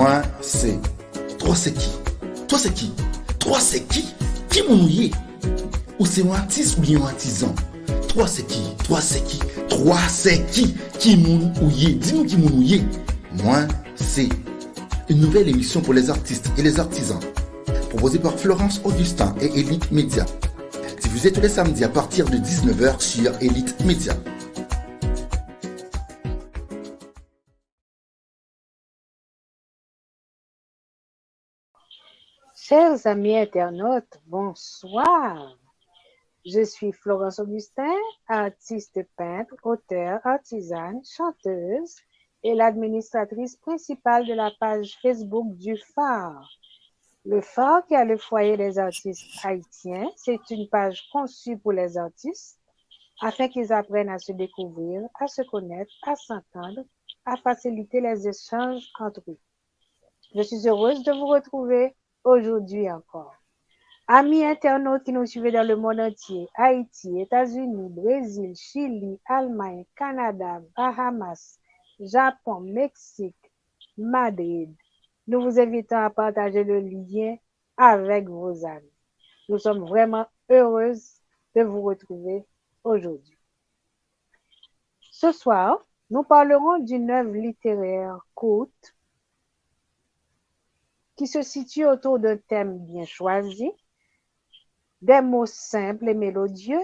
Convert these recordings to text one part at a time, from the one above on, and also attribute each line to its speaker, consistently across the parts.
Speaker 1: Moi, c'est... Toi, c'est qui? Toi, c'est qui? Toi, c'est qui? Qui m'ouille? Ou c'est un artiste ou bien un artisan? Toi, c'est qui? Toi, c'est qui? Toi, c'est qui? Qui m'ouille? Dis-nous qui m'ouille. Moi, c'est une nouvelle émission pour les artistes et les artisans. Proposée par Florence Augustin et Elite Media. Diffusée tous les samedis à partir de 19h sur Elite Media.
Speaker 2: Chers amis internautes, bonsoir. Je suis Florence Augustin, artiste peintre, auteure, artisane, chanteuse et l'administratrice principale de la page Facebook du Phare. Le Phare, qui a le foyer des artistes haïtiens, c'est une page conçue pour les artistes afin qu'ils apprennent à se découvrir, à se connaître, à s'entendre, à faciliter les échanges entre eux. Je suis heureuse de vous retrouver aujourd'hui encore. Amis internautes qui nous suivent dans le monde entier, Haïti, États-Unis, Brésil, Chili, Allemagne, Canada, Bahamas, Japon, Mexique, Madrid, nous vous invitons à partager le lien avec vos amis. Nous sommes vraiment heureuses de vous retrouver aujourd'hui. Ce soir, nous parlerons d'une œuvre littéraire courte qui se situe autour d'un thème bien choisi, des mots simples et mélodieux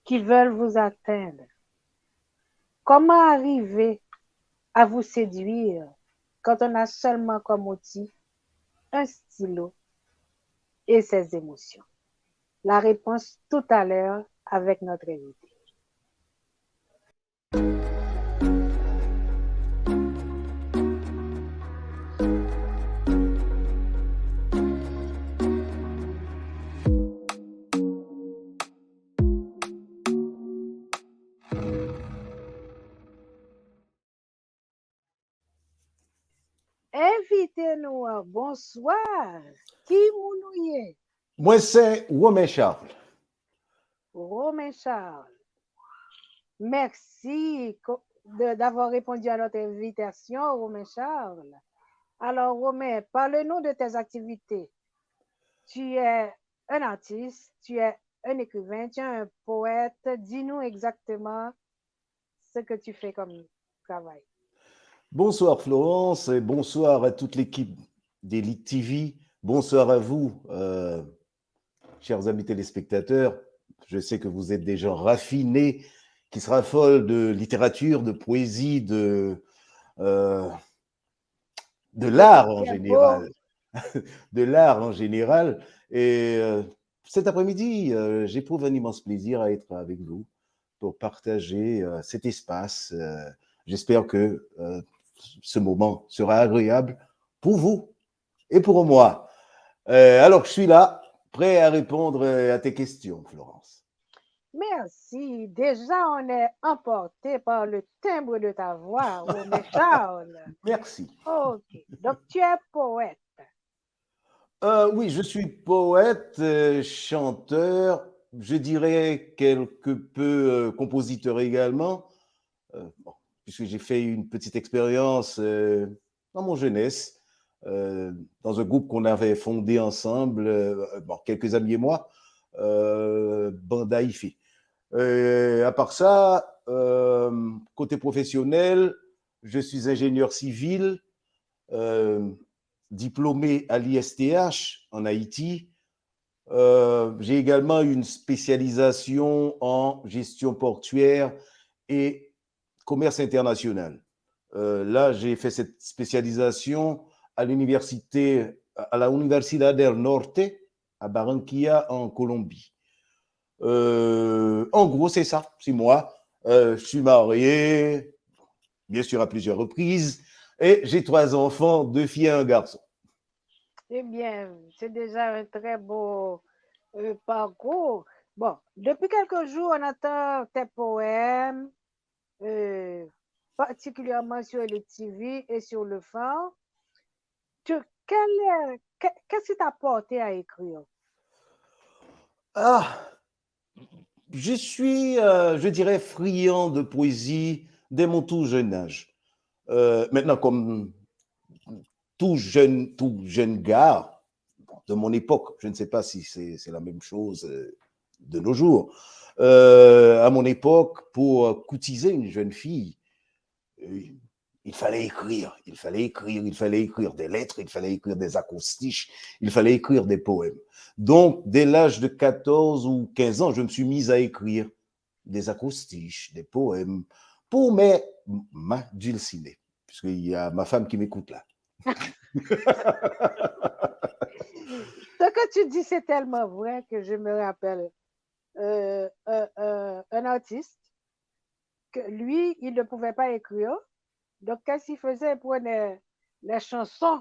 Speaker 2: qui veulent vous atteindre. Comment arriver à vous séduire quand on a seulement comme outil un stylo et ses émotions? La réponse tout à l'heure avec notre invité. Invitez-nous, bonsoir. Qui mounouye?
Speaker 3: Moi, c'est Romain Charles.
Speaker 2: Romain Charles. Merci d'avoir répondu à notre invitation, Romain Charles. Alors, Romain, parle-nous de tes activités. Tu es un artiste, tu es un écrivain, tu es un poète. Dis-nous exactement ce que tu fais comme travail.
Speaker 3: Bonsoir Florence et bonsoir à toute l'équipe d'Elite TV. Bonsoir à vous, chers amis téléspectateurs. Je sais que vous êtes des gens raffinés qui se raffolent de littérature, de poésie, de l'art en général. De l'art en général. Et cet après-midi, j'éprouve un immense plaisir à être avec vous pour partager cet espace. J'espère que ce moment sera agréable pour vous et pour moi. Alors, je suis là, prêt à répondre à tes questions, Florence.
Speaker 2: Merci. Déjà, on est emporté par le timbre de ta voix, Romain Charles.
Speaker 3: Merci.
Speaker 2: Ok. Donc, tu es poète.
Speaker 3: Oui, je suis poète, chanteur, je dirais quelque peu compositeur également, bon, puisque j'ai fait une petite expérience dans mon jeunesse, dans un groupe qu'on avait fondé ensemble, bon, quelques amis et moi, Banda Ifi. À part ça, côté professionnel, je suis ingénieur civil, diplômé à l'ISTH en Haïti. J'ai également une spécialisation en gestion portuaire et commerce international. Là, j'ai fait cette spécialisation à l'université, à la Universidad del Norte, à Barranquilla, en Colombie. En gros, c'est ça, c'est moi. Je suis marié, bien sûr, à plusieurs reprises, et j'ai 3 enfants, 2 filles et un garçon.
Speaker 2: Eh bien, c'est déjà un très beau parcours. Bon, depuis quelques jours, on entend tes poèmes, particulièrement sur le TV et sur le phare. Qu'est-ce qui t'a porté à écrire?
Speaker 3: Ah, je suis, je dirais, friand de poésie dès mon tout jeune âge. Maintenant, comme tout jeune gars de mon époque, je ne sais pas si c'est la même chose de nos jours, à mon époque, pour courtiser une jeune fille, il fallait écrire des lettres, il fallait écrire des acrostiches, il fallait écrire des poèmes. Donc, dès l'âge de 14 ou 15 ans, je me suis mise à écrire des acrostiches, des poèmes, pour ma dulcinée, puisqu'il y a ma femme qui m'écoute là.
Speaker 2: Ce que tu dis, c'est tellement vrai que je me rappelle un artiste que lui, il ne pouvait pas écrire. Donc, qu'est-ce qu'il faisait? Il prenait les chansons.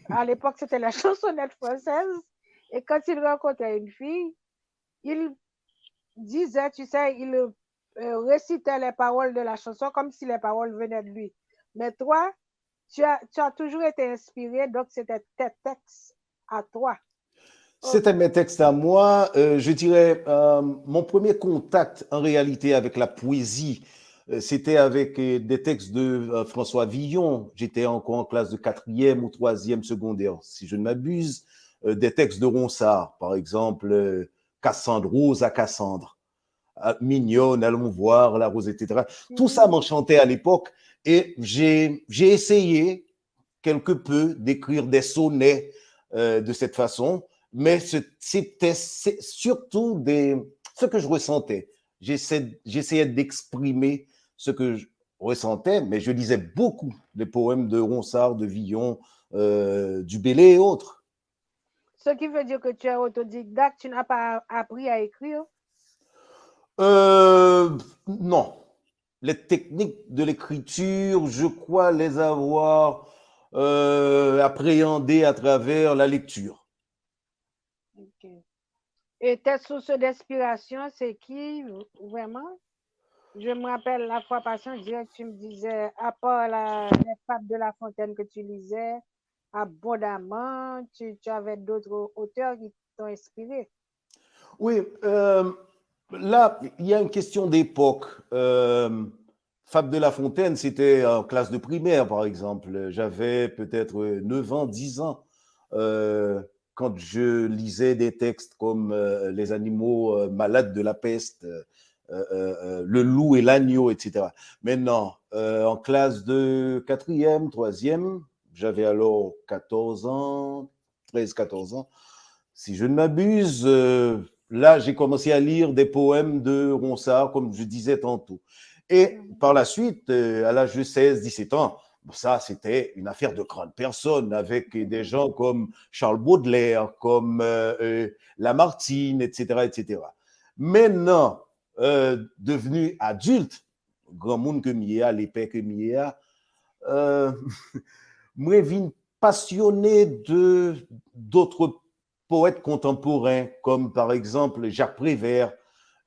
Speaker 2: À l'époque, c'était la chansonnette française. Et quand il rencontrait une fille, il disait, tu sais, il récitait les paroles de la chanson comme si les paroles venaient de lui. Mais toi, tu as toujours été inspiré, donc c'était tes textes à toi.
Speaker 3: C'était mes textes à moi. Je dirais, mon premier contact en réalité avec la poésie, c'était avec des textes de François Villon. J'étais encore en classe de 4e ou 3e secondaire, si je ne m'abuse. Des textes de Ronsard, par exemple, Cassandre, Rose à Cassandre, Mignonne, allons voir la rose, etc. Tout ça m'enchantait à l'époque et j'ai essayé quelque peu d'écrire des sonnets de cette façon, mais c'était surtout ce que je ressentais. J'essayais d'exprimer ce que je ressentais, mais je lisais beaucoup des poèmes de Ronsard, de Villon, du Bellay et autres.
Speaker 2: Ce qui veut dire que tu es autodidacte, tu n'as pas appris à écrire?
Speaker 3: Non. Les techniques de l'écriture, je crois les avoir appréhendées à travers la lecture.
Speaker 2: Okay. Et tes sources d'inspiration, c'est qui vraiment? Je me rappelle la fois passée, on dirait que tu me disais, à part les fables de La Fontaine que tu lisais abondamment, tu avais d'autres auteurs qui t'ont inspiré.
Speaker 3: Oui, là, il y a une question d'époque. Fable de La Fontaine, c'était en classe de primaire, par exemple. J'avais peut-être 9 ans, 10 ans, quand je lisais des textes comme Les animaux malades de la peste, Le loup et l'agneau, etc. Maintenant, en classe de 4e, 3e, j'avais alors 14 ans, 13, 14 ans. Si je ne m'abuse, là, j'ai commencé à lire des poèmes de Ronsard, comme je disais tantôt. Et par la suite, à l'âge de 16, 17 ans, ça, c'était une affaire de grandes personnes, avec des gens comme Charles Baudelaire, comme Lamartine, etc., etc. Maintenant, devenu adulte, grand monde que m'y a, l'épée que m'y a, moi, je suis passionné d'autres poètes contemporains, comme par exemple Jacques Prévert.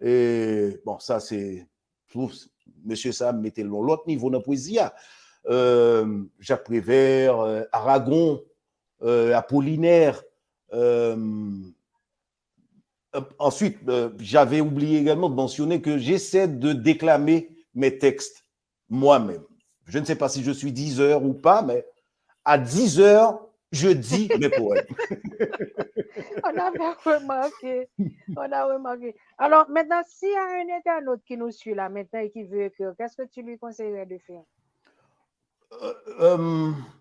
Speaker 3: Et bon, ça, c'est. Monsieur Sam mettait l'autre niveau dans la poésie. Jacques Prévert, Aragon, Apollinaire. Ensuite, j'avais oublié également de mentionner que j'essaie de déclamer mes textes moi-même. Je ne sais pas si je suis 10 heures ou pas, mais à 10 heures, je dis mes poèmes.
Speaker 2: On avait remarqué. On a remarqué. Alors, maintenant, s'il y a un internaute qui nous suit là maintenant et qui veut écrire, qu'est-ce que tu lui conseillerais de faire?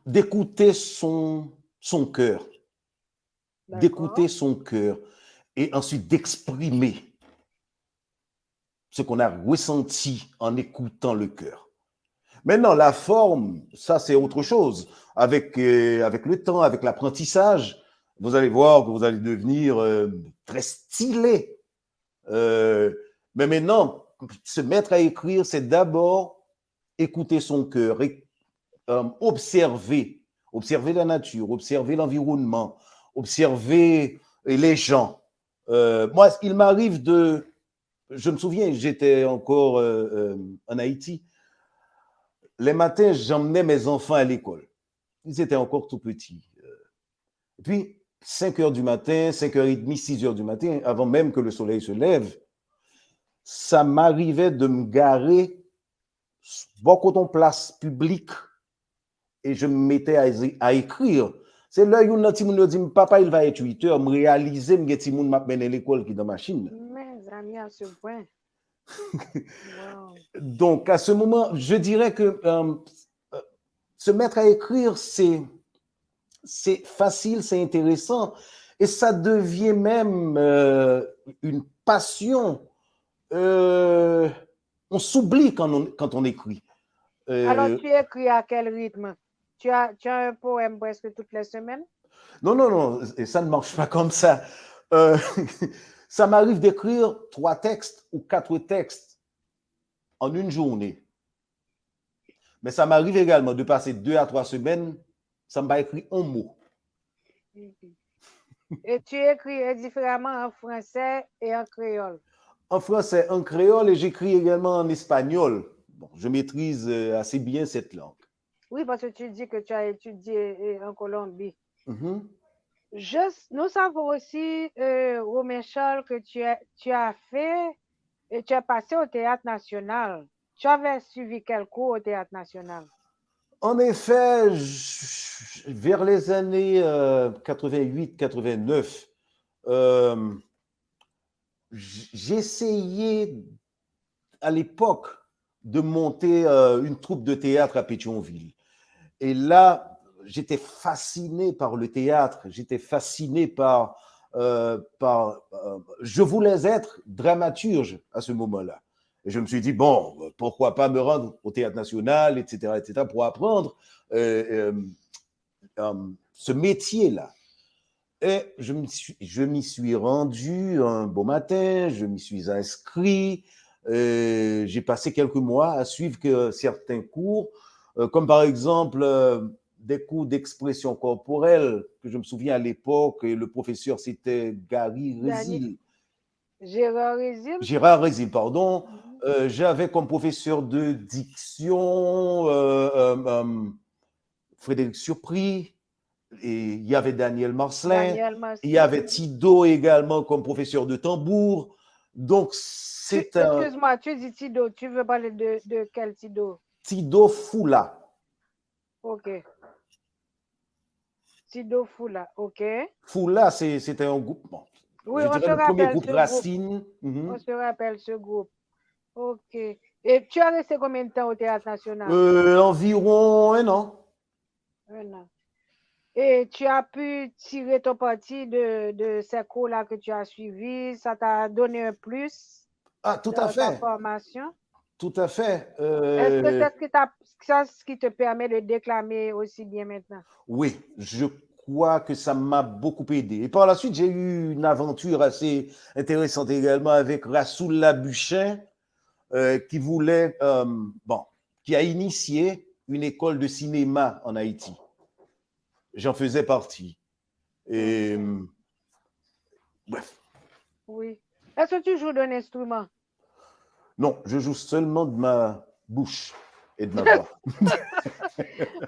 Speaker 3: D'écouter son cœur. D'écouter son cœur. Et ensuite d'exprimer ce qu'on a ressenti en écoutant le cœur. Maintenant, la forme, ça, c'est autre chose. Avec le temps, avec l'apprentissage, vous allez voir que vous allez devenir très stylé. Mais maintenant, se mettre à écrire, c'est d'abord écouter son cœur, observer la nature, observer l'environnement, observer les gens. Moi, il m'arrive je me souviens, j'étais encore en Haïti. Les matins, j'emmenais mes enfants à l'école. Ils étaient encore tout petits. Et puis, 5 heures du matin, 5h30, 6 heures du matin, avant même que le soleil se lève, ça m'arrivait de me garer beaucoup en place publique et je me mettais à écrire. C'est là où petit monde dit papa il va être 8 heures, me réaliser me petit monde m'a mené l'école qui dans machine.
Speaker 2: Mes amis à ce point. Wow.
Speaker 3: Donc à ce moment, je dirais que se mettre à écrire c'est facile, c'est intéressant et ça devient même une passion. On s'oublie quand on écrit.
Speaker 2: Alors, tu écris à quel rythme? Tu as un poème presque toutes les semaines?
Speaker 3: Non, et ça ne marche pas comme ça. Ça m'arrive d'écrire 3 textes ou 4 textes en une journée. Mais ça m'arrive également de passer 2 à 3 semaines, ça m'a écrit un mot.
Speaker 2: Et tu écris différemment en français et en créole?
Speaker 3: En français, en créole et j'écris également en espagnol. Bon, je maîtrise assez bien cette langue.
Speaker 2: Oui, parce que tu dis que tu as étudié en Colombie.
Speaker 3: Mm-hmm.
Speaker 2: Nous savons aussi, Romain Charles, que tu as fait et tu as passé au Théâtre National. Tu avais suivi quel cours au Théâtre National?
Speaker 3: En effet, vers les années 88-89, j'ai essayé à l'époque de monter une troupe de théâtre à Pétionville. Et là, j'étais fasciné par le théâtre, j'étais fasciné par je voulais être dramaturge à ce moment-là. Et je me suis dit, bon, pourquoi pas me rendre au Théâtre National, etc., pour apprendre ce métier-là. Et je m'y suis rendu un beau matin, je m'y suis inscrit, j'ai passé quelques mois à suivre certains cours, comme par exemple des cours d'expression corporelle, que je me souviens à l'époque, et le professeur c'était Gary Rézil. Gérard Rézil, pardon. J'avais comme professeur de diction Frédéric Surpris, et il y avait Daniel Marcelin, il y avait Tido également comme professeur de tambour. Donc, c'est un...
Speaker 2: Excuse-moi, tu dis Tido, tu veux parler de quel Tido?
Speaker 3: Tido Foula.
Speaker 2: Ok. Tido Foula, ok.
Speaker 3: Foula, c'était un groupe, bon,
Speaker 2: oui,
Speaker 3: je
Speaker 2: on
Speaker 3: dirais
Speaker 2: se
Speaker 3: le premier
Speaker 2: rappelle
Speaker 3: groupe Racine.
Speaker 2: On se rappelle ce groupe. Ok. Et tu as resté combien de temps au Théâtre National?
Speaker 3: Environ 1 an.
Speaker 2: 1 an. Et tu as pu tirer ton parti de ces cours-là que tu as suivis? Ça t'a donné un plus
Speaker 3: tout
Speaker 2: dans
Speaker 3: à fait.
Speaker 2: ta formation?
Speaker 3: Tout à fait.
Speaker 2: Est-ce que c'est ce qui te permet de déclamer aussi bien maintenant?
Speaker 3: Oui, je crois que ça m'a beaucoup aidé. Et par la suite, j'ai eu une aventure assez intéressante également avec Rassoul Labuchin, qui voulait, qui a initié une école de cinéma en Haïti. J'en faisais partie. Et bref.
Speaker 2: Oui. Est-ce que tu joues d'un instrument?
Speaker 3: Non, je joue seulement de ma bouche et de ma voix.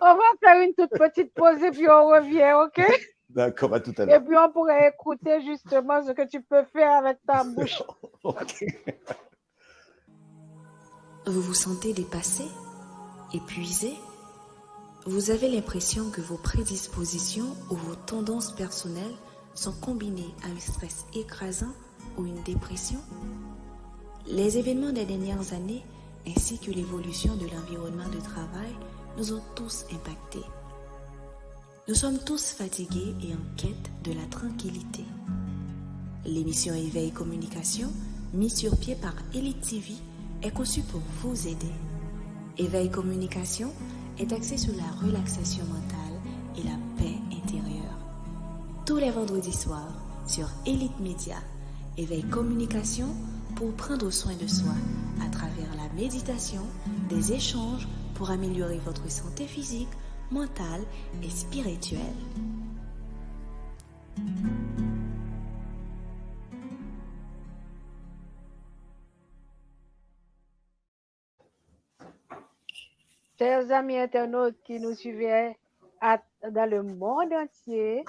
Speaker 2: On va faire une toute petite pause et puis on revient, ok?
Speaker 3: D'accord, à tout à l'heure.
Speaker 2: Et puis on pourrait écouter justement ce que tu peux faire avec ta bouche.
Speaker 3: Ok.
Speaker 4: Vous vous sentez dépassé, épuisé? Vous avez l'impression que vos prédispositions ou vos tendances personnelles sont combinées à un stress écrasant ou une dépression? Les événements des dernières années ainsi que l'évolution de l'environnement de travail nous ont tous impactés. Nous sommes tous fatigués et en quête de la tranquillité. L'émission Éveil Communication, mise sur pied par Elite TV, est conçue pour vous aider. Éveil Communication est axé sur la relaxation mentale et la paix intérieure. Tous les vendredis soirs sur Elite Media, Éveil Communication pour prendre soin de soi à travers la méditation, des échanges pour améliorer votre santé physique, mentale et spirituelle.
Speaker 2: Chers amis internautes qui nous suivaient dans le monde entier,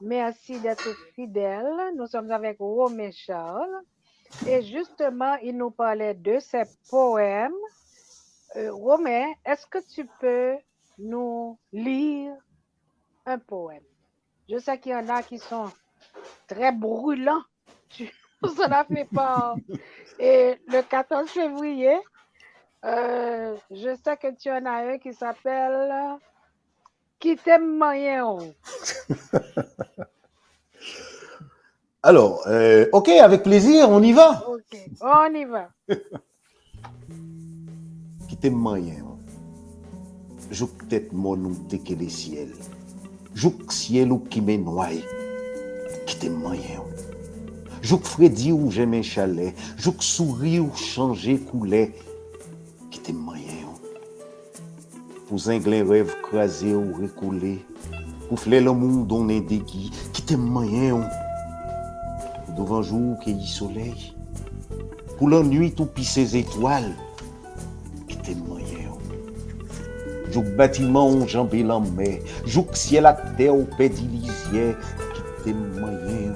Speaker 2: merci d'être fidèles. Nous sommes avec Romain Charles et justement, il nous parlait de ses poèmes. Romain, est-ce que tu peux nous lire un poème. Je sais qu'il y en a qui sont très brûlants. Ça n'a fait peur. Et le 14 février, je sais que tu en as un qui s'appelle Qui t'aime moyen.
Speaker 3: Alors, ok, avec plaisir, on y va.
Speaker 2: Ok, on y va.
Speaker 3: Qui t'aime moyen. Jouk tête mon ou teke les ciel. Jouk ciel ou qui me noie. Qui t'aime moyen. Jouk Freddy ou j'aime chalet. Jouk souris ou changer coulet. Qui t'aime moyen. Pour zingler rêve crasé ou recoulé. Pour fler le monde on est déguis. Qui t'aime moyen. Devant jour qu'il y soleil. Pour la nuit tout pis ses étoiles. Qui t'aime moyen. Jouk bâtiment on jambé l'emmè. Jouk ciel à terre au pédilisier. Qui t'aime moyen.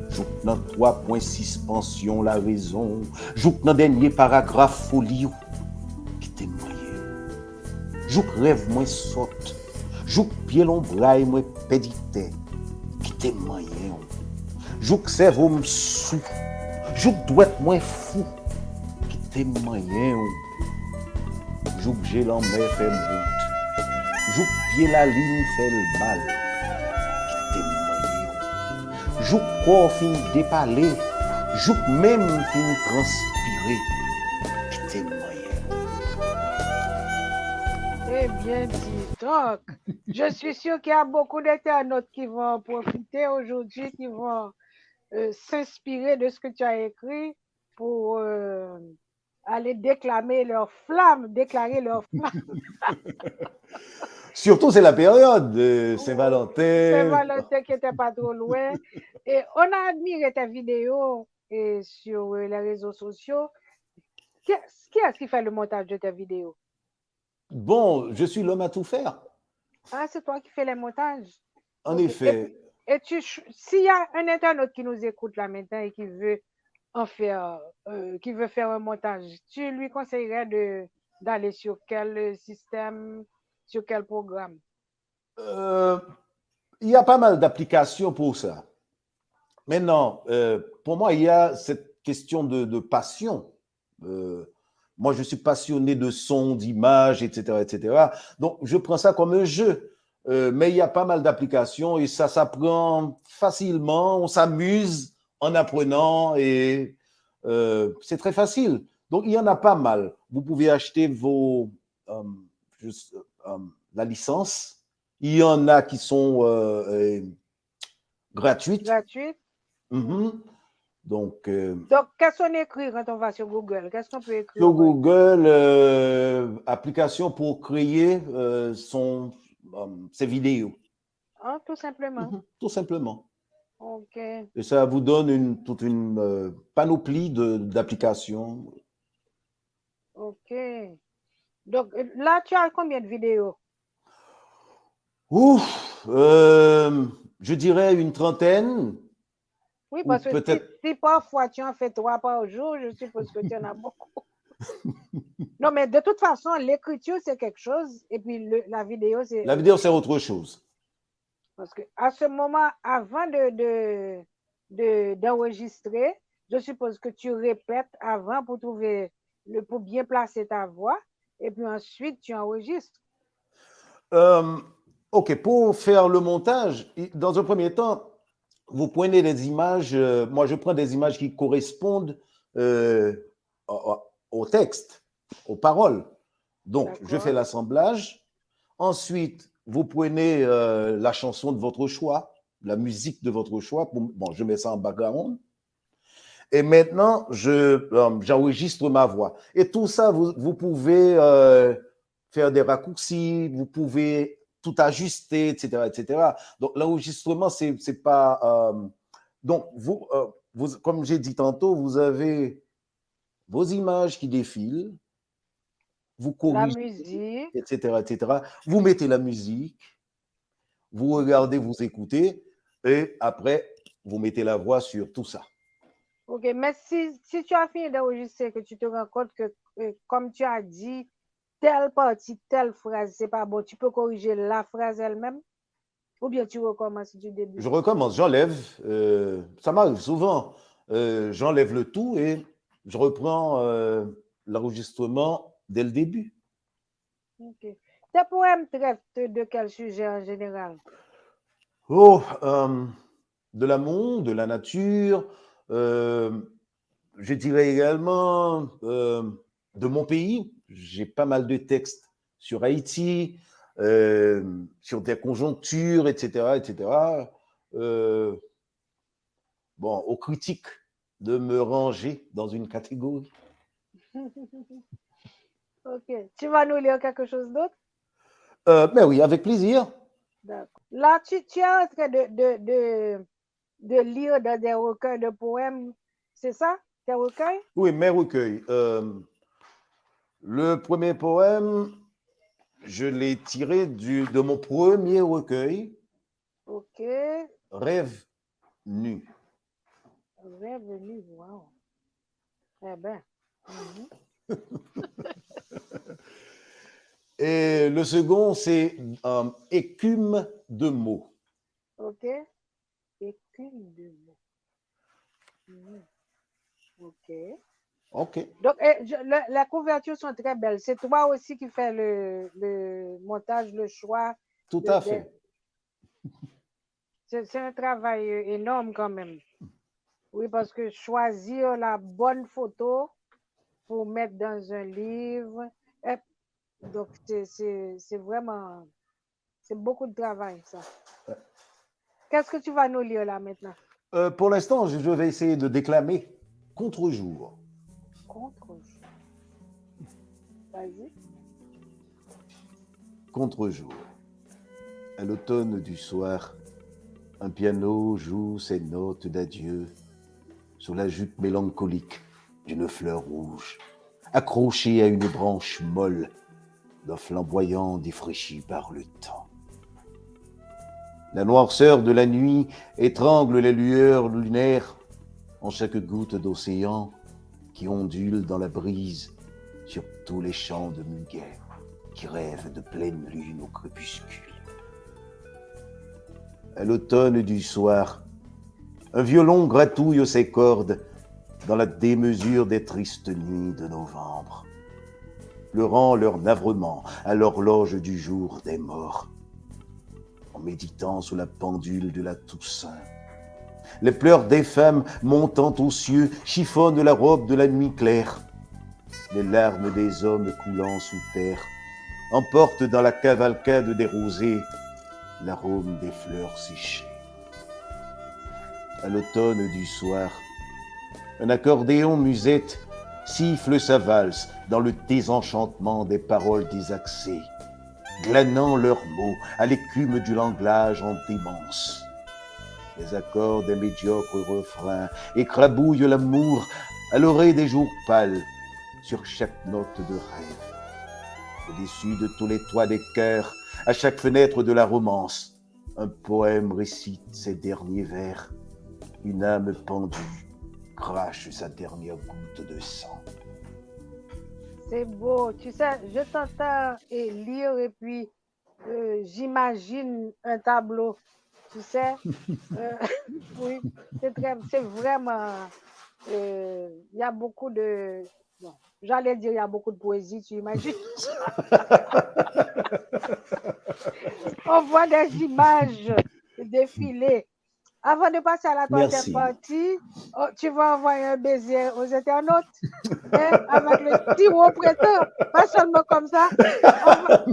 Speaker 3: Jouk nan 3.6 pension la raison. Jouk nan dernier paragraphe folie. Qui t'aime moyen. Jouk rêve moins sotte. Jouk pied l'ombraille moins pédité. Qui t'aime moyen. Jouk cerveau m'sou. Jouk doit être moins fou. Qui t'aime moyen. Jouk j'ai l'emmè fait route. Jouk pied la ligne fait le mal. Qui t'aime moyen. Jouk corps fin dépalé. Jouk même fin transpirer. Qui t'aime moyen.
Speaker 2: Eh bien dit. Donc, je suis sûr qu'il y a beaucoup d'internautes qui vont profiter aujourd'hui, qui vont s'inspirer de ce que tu as écrit pour aller déclarer leur flamme.
Speaker 3: Surtout, c'est la période de Saint-Valentin.
Speaker 2: Saint-Valentin qui n'était pas trop loin. Et on a admiré tes vidéos sur les réseaux sociaux. Qui est-ce qui fait le montage de tes vidéos?
Speaker 3: Bon, je suis l'homme à tout faire.
Speaker 2: Ah, c'est toi qui fais les montages?
Speaker 3: En
Speaker 2: Ok.
Speaker 3: effet.
Speaker 2: Et s'il y a un internaute qui nous écoute là maintenant et qui veut qui veut faire un montage, tu lui conseillerais d'aller sur quel système, sur quel programme?
Speaker 3: Il y a pas mal d'applications pour ça. Maintenant, pour moi, il y a cette question de passion. Moi, je suis passionné de son, d'image, etc., etc. Donc, je prends ça comme un jeu. Mais il y a pas mal d'applications et ça s'apprend facilement. On s'amuse en apprenant et c'est très facile. Donc, il y en a pas mal. Vous pouvez acheter la licence. Il y en a qui sont gratuites.
Speaker 2: Gratuite?
Speaker 3: Donc,
Speaker 2: qu'est-ce qu'on écrit quand on va sur Google? Qu'est-ce qu'on peut écrire?
Speaker 3: Sur Google, application pour créer ses vidéos.
Speaker 2: Ah, tout simplement.
Speaker 3: Tout simplement.
Speaker 2: OK.
Speaker 3: Et ça vous donne toute une panoplie d'applications.
Speaker 2: OK. Donc là, tu as combien de vidéos?
Speaker 3: Ouf, je dirais une trentaine.
Speaker 2: Oui, parce que si parfois tu en fais 3 par jour, je suppose que tu en as beaucoup. Non, mais de toute façon, l'écriture, c'est quelque chose, et puis la vidéo, c'est...
Speaker 3: La vidéo, c'est autre chose.
Speaker 2: Parce qu'à ce moment, avant d'enregistrer, je suppose que tu répètes avant pour bien placer ta voix, et puis ensuite, tu enregistres.
Speaker 3: OK, pour faire le montage, dans un premier temps, vous prenez des images, moi je prends des images qui correspondent au texte, aux paroles. Donc, je fais l'assemblage. Ensuite, vous prenez la chanson de votre choix, la musique de votre choix. Bon, je mets ça en background. Et maintenant, j'enregistre ma voix. Et tout ça, vous pouvez faire des raccourcis, vous pouvez tout ajuster, etc., etc. Donc, l'enregistrement, c'est pas... donc, vous, comme j'ai dit tantôt, vous avez vos images qui défilent, vous corrigez,
Speaker 2: la musique,
Speaker 3: etc., etc. Vous mettez la musique, vous regardez, vous écoutez, et après, vous mettez la voix sur tout ça.
Speaker 2: OK, mais si tu as fini d'enregistrer, que tu te rends compte que, comme tu as dit, telle partie, telle phrase, c'est pas bon, tu peux corriger la phrase elle-même ou bien tu recommences du début?
Speaker 3: Je recommence, j'enlève. Ça m'arrive souvent. J'enlève le tout et je reprends l'enregistrement dès le début.
Speaker 2: Ok. Tes poèmes traitent de quel sujet en général?
Speaker 3: Oh, de l'amour, de la nature. Je dirais également de mon pays. J'ai pas mal de textes sur Haïti, sur des conjonctures, etc., etc. Bon, aux critiques de me ranger dans une catégorie.
Speaker 2: Ok. Tu vas nous lire quelque chose d'autre?
Speaker 3: Mais oui, avec plaisir.
Speaker 2: D'accord. Là, tu es en train de lire dans des recueils de poèmes, c'est ça? Tes recueils?
Speaker 3: Oui, mes recueils. Le premier poème, je l'ai tiré de mon premier recueil,
Speaker 2: Ok.
Speaker 3: Rêve nu.
Speaker 2: Revenu, wow. Eh bien.
Speaker 3: Et le second, c'est Écume de mots.
Speaker 2: Ok. Écume de mots. Ok.
Speaker 3: OK.
Speaker 2: Donc, la couverture sont très belles. C'est toi aussi qui fais le montage, le choix.
Speaker 3: Tout à fait.
Speaker 2: C'est un travail énorme quand même. Oui, parce que choisir la bonne photo pour mettre dans un livre, donc c'est vraiment, c'est beaucoup de travail, ça. Qu'est-ce que tu vas nous lire là maintenant?
Speaker 3: Pour l'instant, je vais essayer de déclamer Contre-jour.
Speaker 2: Contre-jour. Vas-y.
Speaker 3: Contre-jour. À l'automne du soir, un piano joue ses notes d'adieu sous la jupe mélancolique d'une fleur rouge, accrochée à une branche molle d'un flamboyant défraîchi par le temps. La noirceur de la nuit étrangle les lueurs lunaires en chaque goutte d'océan qui ondule dans la brise sur tous les champs de muguet qui rêvent de pleine lune au crépuscule. À l'automne du soir, un violon gratouille ses cordes dans la démesure des tristes nuits de novembre, pleurant leur navrement à l'horloge du jour des morts, en méditant sous la pendule de la Toussaint. Les pleurs des femmes montant aux cieux chiffonnent la robe de la nuit claire. Les larmes des hommes coulant sous terre emportent dans la cavalcade des rosées l'arôme des fleurs séchées. À l'automne du soir, un accordéon musette siffle sa valse dans le désenchantement des paroles désaxées, glanant leurs mots à l'écume du langage en démence. Les accords des médiocres refrains écrabouillent l'amour à l'oreille des jours pâles sur chaque note de rêve. Au-dessus de tous les toits des cœurs, à chaque fenêtre de la romance, un poème récite ses derniers vers. Une âme pendue crache sa dernière goutte de sang.
Speaker 2: C'est beau. Tu sais, je t'entends lire et puis j'imagine un tableau. Tu sais, oui, c'est vraiment. Il y a beaucoup de. Bon, j'allais dire il y a beaucoup de poésie, tu imagines? On voit des images défiler. Avant de passer à la troisième partie, tu vas envoyer un baiser aux internautes avec le stylo au printemps. Pas seulement comme ça.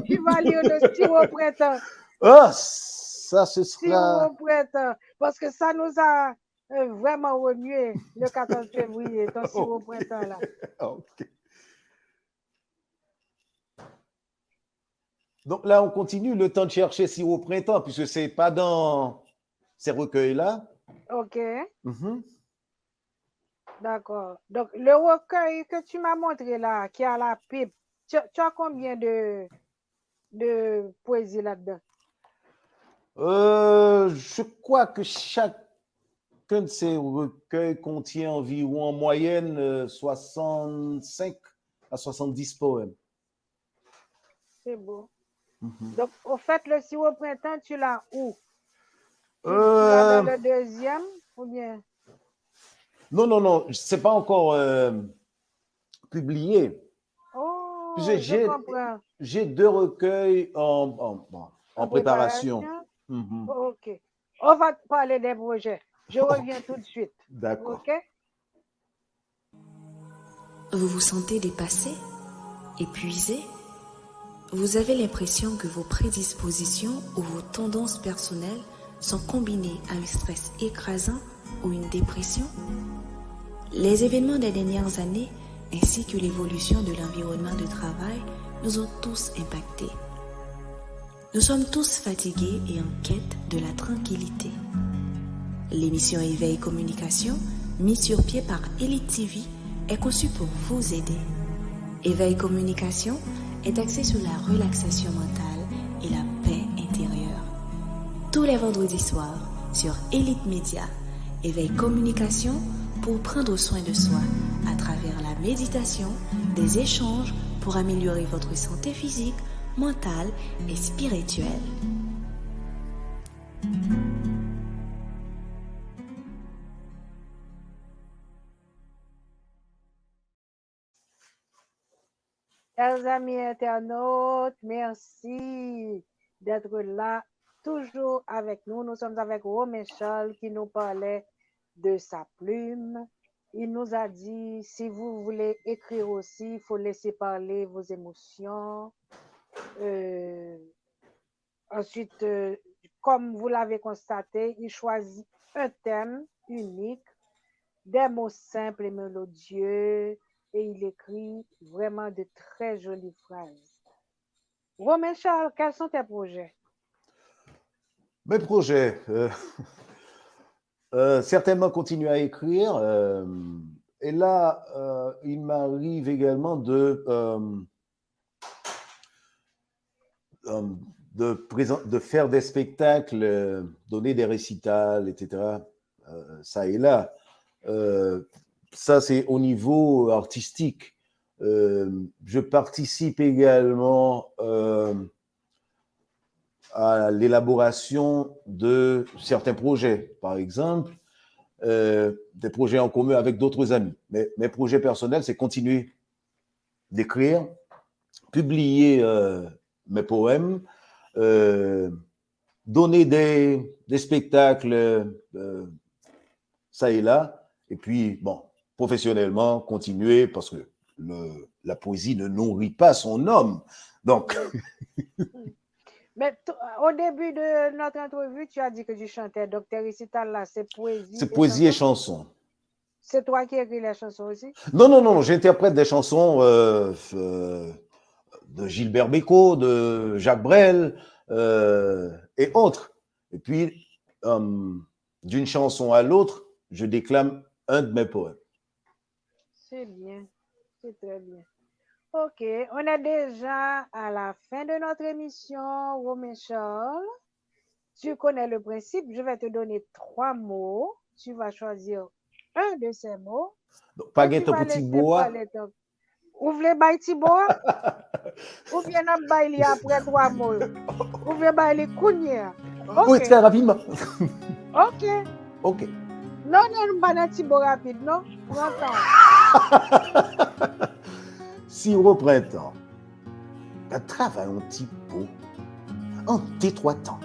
Speaker 2: Tu vas lire le stylo au printemps.
Speaker 3: Ah, ça, ce sera...
Speaker 2: Stylo au printemps. Parce que ça nous a vraiment remué le 14 février, ton stylo au printemps là.
Speaker 3: Okay. Donc là, on continue le temps de chercher Sirop au printemps, puisque ce n'est pas dans ces recueils-là.
Speaker 2: OK. D'accord. Donc, le recueil que tu m'as montré là, qui a la pipe, tu as combien de poésie là-dedans?
Speaker 3: Je crois que chacun de ces recueils contient environ en moyenne 65 à 70 poèmes.
Speaker 2: c'est beau.
Speaker 3: Mhm.
Speaker 2: Donc, au fait, le si au printemps, tu l'as où? Tu l'as
Speaker 3: Euh,
Speaker 2: dans le deuxième ou bien?
Speaker 3: non, c'est pas encore publié.
Speaker 2: Oh, je
Speaker 3: J'ai
Speaker 2: comprends.
Speaker 3: j'ai 2 recueils en
Speaker 2: En
Speaker 3: préparation.
Speaker 2: préparation?
Speaker 3: Mhm.
Speaker 2: OK. On va te parler des projets. Je reviens tout de suite.
Speaker 3: D'accord.
Speaker 2: OK?
Speaker 4: Vous vous sentez dépassé, épuisé? Vous avez l'impression que vos prédispositions ou vos tendances personnelles sont combinées à un stress écrasant ou une dépression? Les événements des dernières années ainsi que l'évolution de l'environnement de travail nous ont tous impactés. Nous sommes tous fatigués et en quête de la tranquillité. L'émission Éveil Communication, mise sur pied par Elite TV, est conçue pour vous aider. Éveil Communication est axé sur la relaxation mentale et la paix intérieure. Tous les vendredis soirs sur Elite Media, Éveil Communication pour prendre soin de soi à travers la méditation, des échanges pour améliorer votre santé physique, mentale et spirituelle.
Speaker 2: Chers amis internautes, merci d'être là, toujours avec nous. Nous sommes avec Romain Charles qui nous parlait de sa plume. Il nous a dit, si vous voulez écrire aussi, il faut laisser parler vos émotions. Ensuite, comme vous l'avez constaté, il choisit un thème unique, des mots simples et mélodieux, et il écrit vraiment de très jolies phrases. Romain Charles, quels sont tes projets?
Speaker 3: Mes projets, certainement continuer à écrire. Et là, il m'arrive également de faire des spectacles, donner des récitals, etc. Ça et là. Ça, c'est au niveau artistique. Je participe également à l'élaboration de certains projets, par exemple, des projets en commun avec d'autres amis. Mais mes projets personnels, c'est continuer d'écrire, publier mes poèmes, donner des spectacles, ça et là, et puis, bon, professionnellement, continuer, parce que la poésie ne nourrit pas son homme. Donc,
Speaker 2: Mais au début de notre entrevue, tu as dit que tu chantais. Donc, tes récitals là, c'est
Speaker 3: c'est poésie et
Speaker 2: chansons?
Speaker 3: chanson.
Speaker 2: C'est toi qui écris les chansons aussi?
Speaker 3: Non, j'interprète des chansons de Gilbert Bécaud, de Jacques Brel et autres. Et puis, d'une chanson à l'autre, je déclame un de mes poèmes.
Speaker 2: C'est bien, c'est très bien. OK, on est déjà à la fin de notre émission, Romain Charles. Tu connais le principe, je vais te donner 3 mots. Tu vas choisir un de ces mots.
Speaker 3: Donc, pas
Speaker 2: Et tu
Speaker 3: ton
Speaker 2: vas
Speaker 3: petit
Speaker 2: laisser
Speaker 3: bois.
Speaker 2: parler ton... Ouvre les bails Tiboa, ou bien on baille après 3 mots. Ouvre baille Kounia.
Speaker 3: Oui, très rapidement.
Speaker 2: OK.
Speaker 3: OK.
Speaker 2: Non, nous pas dans Tibo rapide, non? Prends temps.
Speaker 3: Si au printemps, un travail un petit peu, en détroitant,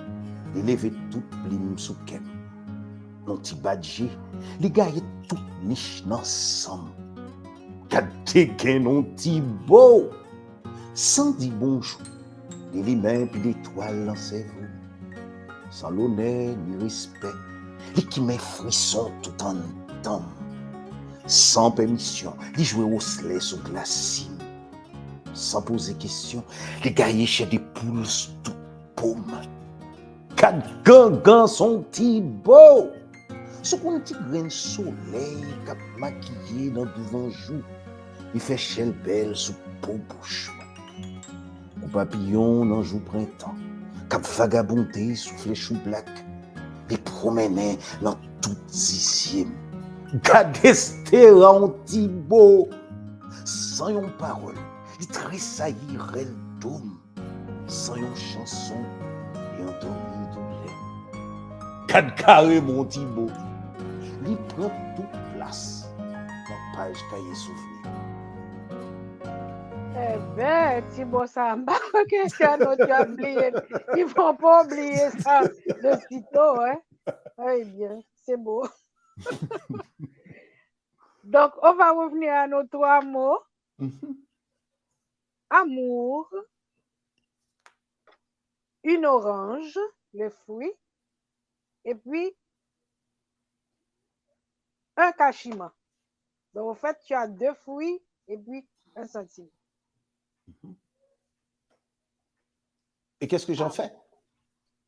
Speaker 3: d'élever toute plume sous ken, mon petit badger, les gars, y tout niche ensemble. Gardez gain un petit beau, sans dire bonjour, les mains puis l'étoile dans ses vous, sans l'honneur ni respect, les qui met frisson tout en temps, sans permission, les jouer au slay sous glacis, sans poser question, les gaillers chez des poules sous toute paume. Quatre gangans sont petits beaux, ce qu'on petit grain de soleil cap maquillé dans devant jour, il fait chelle belle sous peau bouche. Au papillon dans jour printemps, cap vagabondé sous fléchou black, les promener dans tout ici. Gardez Thibault, sans une parole, il tressaillirait le dôme. sans une chanson et un dormi doublé. 4 carrés, mon Thibaut. Il prend toute place dans page cahier souvenir.
Speaker 2: Eh bien, Thibaut Samba, quelqu'un d'autre a oublié. Ils ne vont pas oublier ça de sitôt, hein? Eh bien, c'est beau. Donc, on va revenir à nos 3 mots. Amour, une orange, le fruit, et puis un cachiment. Donc, en fait, tu as 2 fruits et puis un sentiment.
Speaker 3: Et qu'est-ce que j'en fais?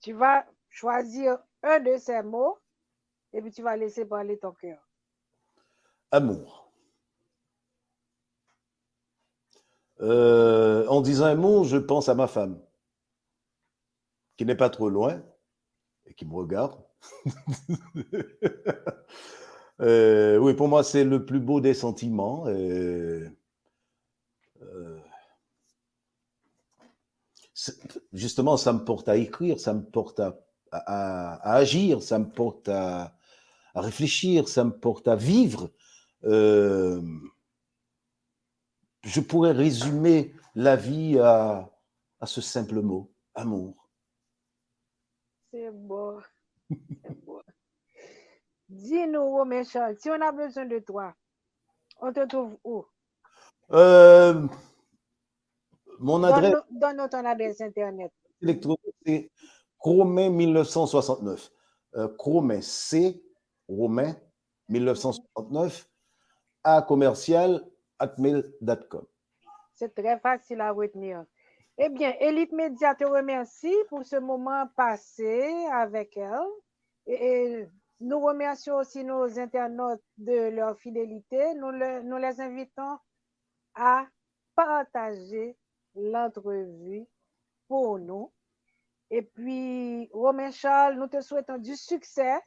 Speaker 2: Tu vas choisir un de ces mots et puis tu vas laisser parler ton cœur.
Speaker 3: Amour. En disant un mot, je pense à ma femme, qui n'est pas trop loin et qui me regarde. Oui, pour moi, c'est le plus beau des sentiments. Justement, ça me porte à écrire, ça me porte à agir, ça me porte à réfléchir, ça me porte à vivre. Je pourrais résumer la vie à ce simple mot, amour.
Speaker 2: C'est beau. C'est beau. Dis-nous, Romain Charles, si on a besoin de toi, on te trouve où?
Speaker 3: Mon adresse
Speaker 2: Donne-nous ton adresse internet.
Speaker 3: électronique, c'est Cromain 1969. Cromain, C, Romain 1969, @commercial@mail.com.
Speaker 2: C'est très facile à retenir. Eh bien, Elite Média te remercie pour ce moment passé avec elle. Et nous remercions aussi nos internautes de leur fidélité. Nous les invitons à partager l'entrevue pour nous. Et puis, Romain Charles, nous te souhaitons du succès,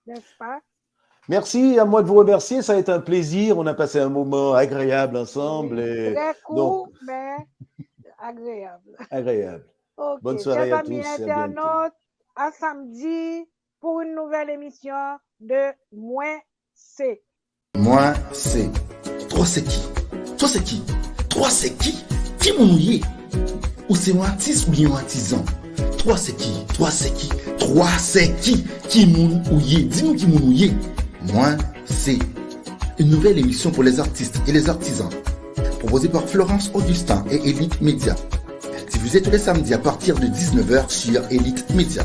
Speaker 2: n'est-ce pas?
Speaker 3: Merci, à moi de vous remercier. Ça a été un plaisir. On a passé un moment agréable ensemble.
Speaker 2: Oui,
Speaker 3: Et
Speaker 2: très court,
Speaker 3: donc,
Speaker 2: mais agréable.
Speaker 3: agréable.
Speaker 2: Ok,
Speaker 3: Bonne soirée
Speaker 2: chers
Speaker 3: à
Speaker 2: amis
Speaker 3: tous. À bientôt.
Speaker 2: internautes, à samedi pour une nouvelle émission de Moins C.
Speaker 1: Moi, c'est. Toi, c'est qui? Toi, c'est qui? Toi, c'est qui? Qui m'en oublié? Ou c'est un artiste ou bien un artisan? Toi, c'est qui? Toi, c'est qui? Toi, c'est qui? Qui m'en oublié? Dis-nous qui m'en oublié. Moi, c'est une nouvelle émission pour les artistes et les artisans. Proposée par Florence Augustin et Elite Média. Diffusée tous les samedis à partir de 19h sur Elite Média.